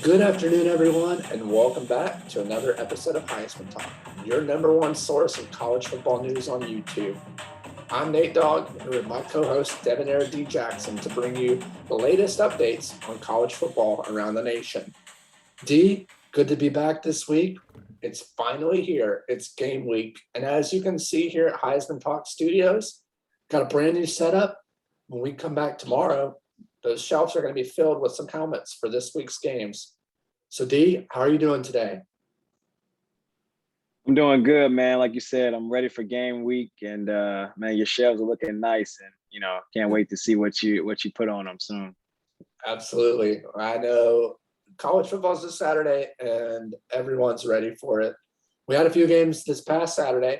Good afternoon, everyone, and welcome back to another episode of Heisman Talk, your number one source of college football news on YouTube. I'm Nate Dogg, here with my co-host Devin D. Jackson to bring you the latest updates on college football around the nation. D, good to be back this week. It's finally here. It's game week, and as you can see here at Heisman Talk Studios, got a brand new setup. When we come back tomorrow, those shelves are going to be filled with some helmets for this week's games. So, D, how are you doing today? I'm doing good, man. Like you said, I'm ready for game week, and man, your shelves are looking nice, and can't wait to see what you put on them soon. Absolutely. I know college football is this Saturday, and everyone's ready for it. We had a few games this past Saturday.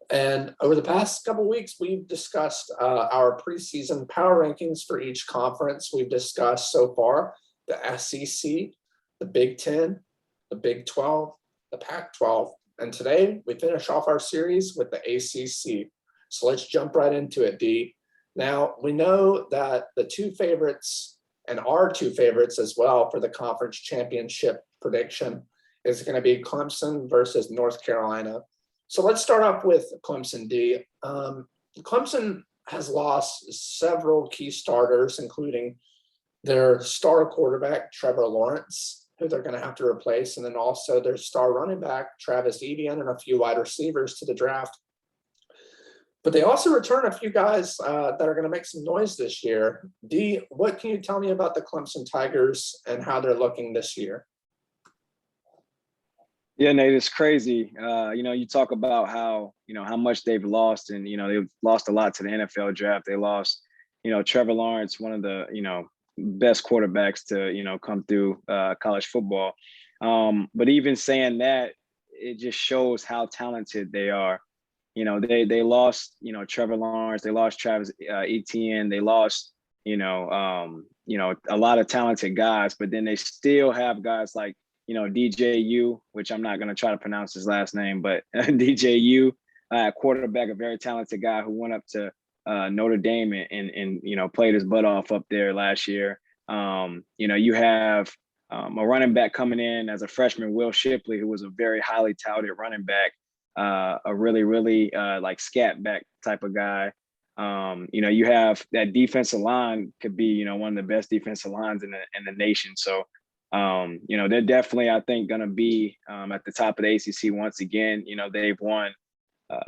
And over the past couple of weeks, we've discussed our preseason power rankings for each conference. We've discussed so far the SEC, the Big Ten, the Big 12, the Pac-12. And today we finish off our series with the ACC. So let's jump right into it, D. Now, we know that the two favorites and our two favorites as well for the conference championship prediction is going to be Clemson versus North Carolina. So let's start off with Clemson, D. Clemson has lost several key starters, including their star quarterback, Trevor Lawrence, who they're going to have to replace, and then also their star running back, Travis Etienne, and a few wide receivers to the draft. But they also return a few guys that are going to make some noise this year. D, what can you tell me about the Clemson Tigers and how they're looking this year? Yeah, Nate, it's crazy. You talk about how much they've lost, and they've lost a lot to the NFL draft. They lost, Trevor Lawrence, one of the best quarterbacks to come through college football. But even saying that, it just shows how talented they are. They lost Trevor Lawrence, they lost Travis Etienne, they lost a lot of talented guys, but then they still have guys like DJU, which I'm not going to try to pronounce his last name, but DJU, quarterback, a very talented guy who went up to Notre Dame and played his butt off up there last year. You have a running back coming in as a freshman, Will Shipley, who was a very highly touted running back, a really like scat back type of guy. You have that defensive line could be one of the best defensive lines in the nation. So they're definitely, I think, going to be at the top of the ACC once again. They've won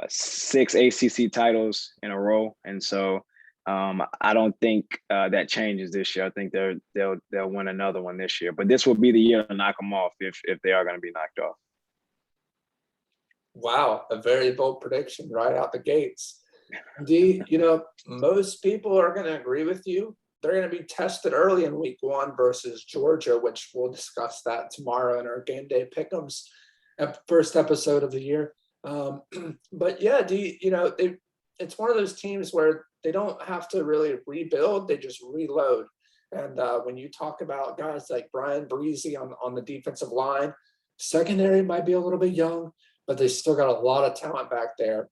6 ACC titles in a row, and so I don't think that changes this year. I think they'll win another one this year, but this will be the year to knock them off if they are going to be knocked off. Wow, a very bold prediction right out the gates. D, most people are going to agree with you. They're going to be tested early in week 1 versus Georgia, which we'll discuss that tomorrow in our game day pick'ems first episode of the year. But yeah, it's one of those teams where they don't have to really rebuild; they just reload. And when you talk about guys like Brian Breezy on the defensive line, secondary might be a little bit young, but they still got a lot of talent back there.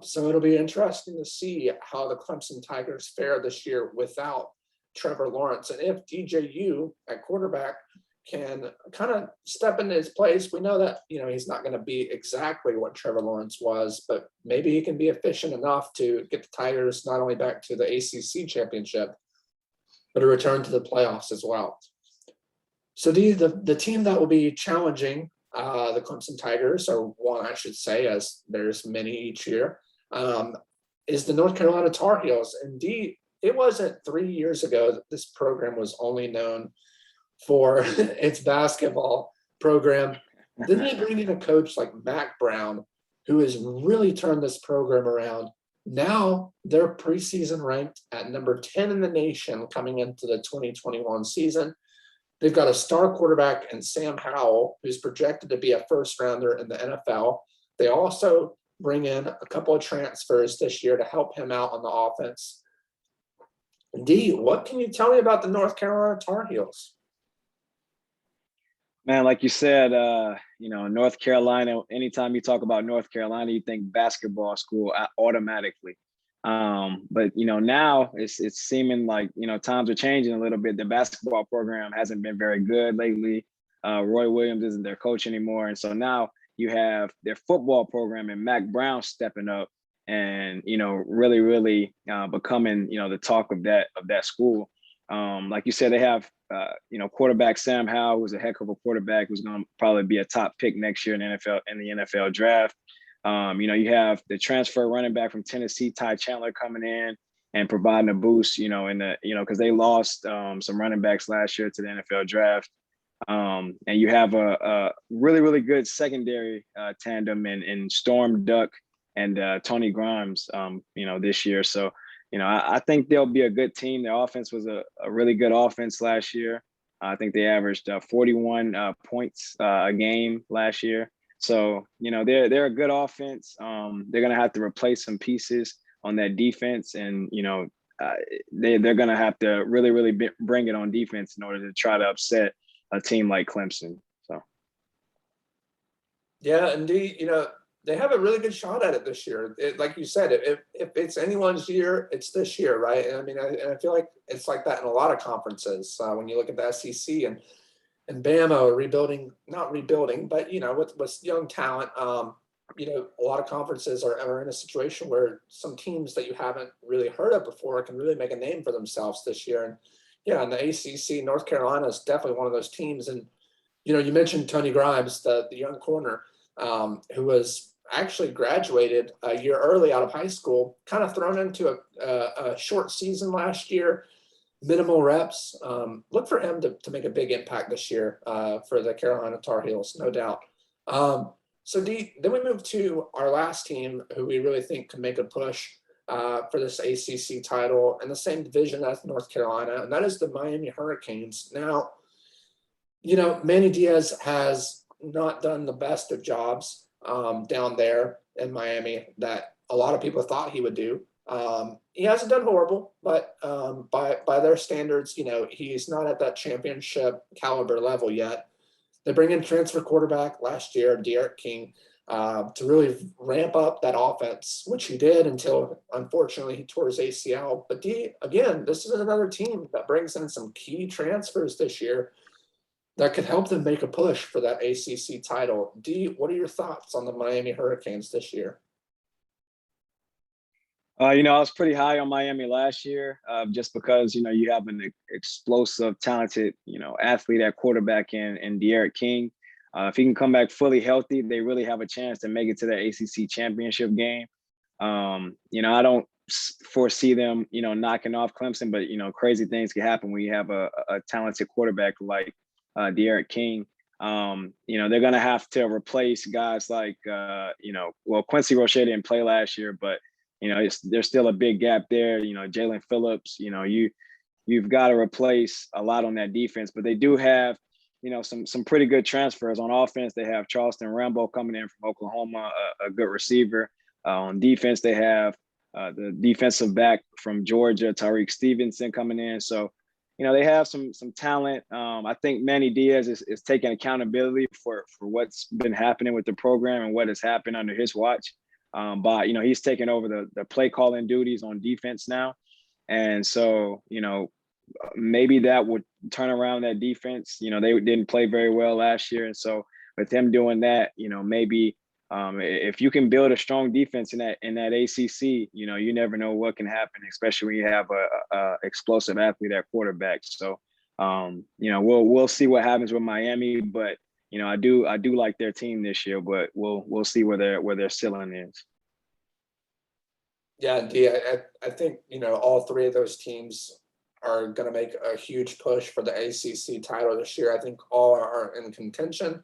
So it'll be interesting to see how the Clemson Tigers fare this year without Trevor Lawrence. And if DJU at quarterback can kind of step into his place, we know that, he's not going to be exactly what Trevor Lawrence was, but maybe he can be efficient enough to get the Tigers not only back to the ACC championship, but a return to the playoffs as well. So the team that will be challenging the Clemson Tigers, or one I should say, as there's many each year, is the North Carolina Tar Heels. Indeed, it wasn't 3 years ago that this program was only known for its basketball program. Then they bring in a coach like Mack Brown, who has really turned this program around. Now they're preseason ranked at number 10 in the nation coming into the 2021 season. They've got a star quarterback in Sam Howell, who's projected to be a first rounder in the NFL. They also bring in a couple of transfers this year to help him out on the offense. D, what can you tell me about the North Carolina Tar Heels? Man, like you said, North Carolina, anytime you talk about North Carolina, you think basketball school automatically. But now it's seeming like times are changing a little bit. The basketball program hasn't been very good lately. Roy Williams isn't their coach anymore, and so now you have their football program and Mack Brown stepping up and really becoming the talk of that school. Like you said, they have quarterback Sam Howell, who's a heck of a quarterback, who's going to probably be a top pick next year in the NFL draft. You have the transfer running back from Tennessee, Ty Chandler, coming in and providing a boost, because they lost some running backs last year to the NFL draft. And you have a really, really good secondary tandem in Storm Duck and Tony Grimes, this year. So, I think they'll be a good team. Their offense was a really good offense last year. I think they averaged 41 points a game last year. So, they're a good offense. They're going to have to replace some pieces on that defense. And, they're going to have to really bring it on defense in order to try to upset a team like Clemson. So. Yeah, indeed. They have a really good shot at it this year. Like you said, if it's anyone's year, it's this year, right? And I mean, I feel like it's like that in a lot of conferences. When you look at the SEC and Bama rebuilding, not rebuilding, but with young talent, a lot of conferences are in a situation where some teams that you haven't really heard of before can really make a name for themselves this year. And yeah, in the ACC, North Carolina is definitely one of those teams. And you mentioned Tony Grimes, the young corner, who was actually graduated a year early out of high school, kind of thrown into a short season last year. Minimal reps. Look for him to make a big impact this year for the Carolina Tar Heels, no doubt. So then we move to our last team who we really think can make a push for this ACC title in the same division as North Carolina, and that is the Miami Hurricanes. Now, Manny Diaz has not done the best of jobs down there in Miami that a lot of people thought he would do. He hasn't done horrible, but by their standards, he's not at that championship caliber level yet. They bring in transfer quarterback last year, Derek King, to really ramp up that offense, which he did until, unfortunately, he tore his ACL. But again, this is another team that brings in some key transfers this year that could help them make a push for that ACC title. What are your thoughts on the Miami Hurricanes this year? I was pretty high on Miami last year, just because, you have an explosive, talented, athlete at quarterback in De'Aaron King. If he can come back fully healthy, they really have a chance to make it to the ACC championship game. I don't foresee them, knocking off Clemson, but, crazy things can happen when you have a talented quarterback like De'Aaron King. They're going to have to replace guys like, Quincy Roche didn't play last year, but there's still a big gap there. Jalen Phillips, you've got to replace a lot on that defense, but they do have, some pretty good transfers on offense. They have Charleston Rambo coming in from Oklahoma, a good receiver. On defense, they have the defensive back from Georgia, Tariq Stevenson, coming in. So, they have some talent. I think Manny Diaz is taking accountability for what's been happening with the program and what has happened under his watch. But he's taking over the play calling duties on defense now. And so, maybe that would turn around that defense. They didn't play very well last year. And so with him doing that, maybe if you can build a strong defense in that ACC, you never know what can happen, especially when you have a explosive athlete at quarterback. So, we'll see what happens with Miami, but I do like their team this year, but we'll see where their ceiling is. Yeah, I think all three of those teams are going to make a huge push for the ACC title this year. I think all are in contention.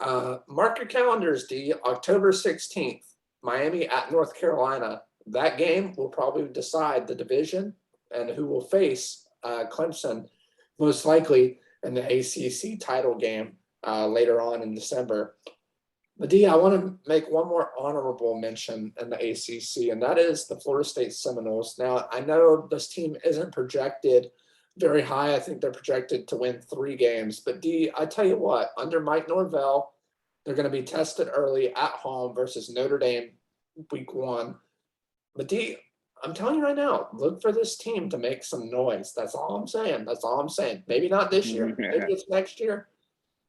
Mark your calendars, October 16th, Miami at North Carolina. That game will probably decide the division and who will face Clemson, most likely in the ACC title game later on in December. But I want to make one more honorable mention in the ACC, and that is the Florida State Seminoles. Now, I know this team isn't projected very high. I think they're projected to win 3 games. But I tell you what, under Mike Norvell, they're going to be tested early at home versus Notre Dame week 1. But I'm telling you right now, look for this team to make some noise. That's all I'm saying. That's all I'm saying. Maybe not this year. Maybe it's next year.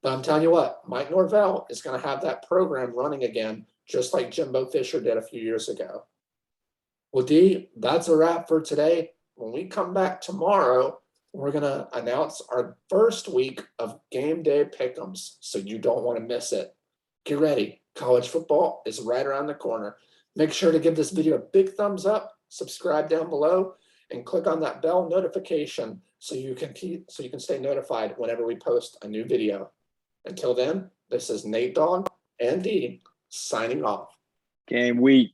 But I'm telling you what, Mike Norvell is going to have that program running again, just like Jimbo Fisher did a few years ago. Well, D, that's a wrap for today. When we come back tomorrow, we're going to announce our first week of game day pick'ems, so you don't want to miss it. Get ready. College football is right around the corner. Make sure to give this video a big thumbs up, subscribe down below, and click on that bell notification so you can stay notified whenever we post a new video. Until then, this is Nate Dogg and D signing off. Game week.